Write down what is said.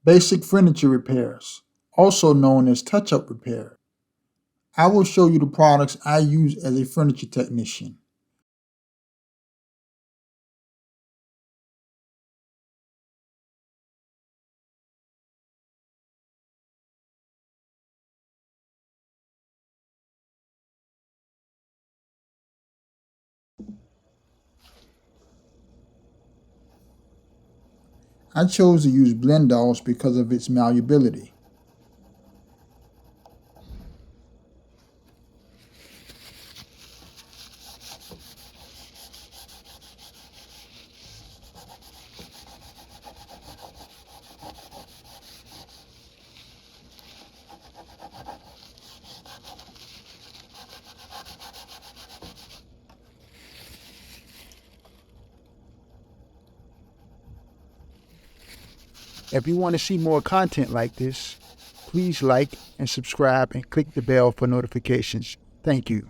Basic furniture repairs, also known as touch-up repair. I will show you the products I use as a furniture technician. I chose to use Blendoss because of its malleability. If you want to see more content like this, please like and subscribe and click the bell for notifications. Thank you.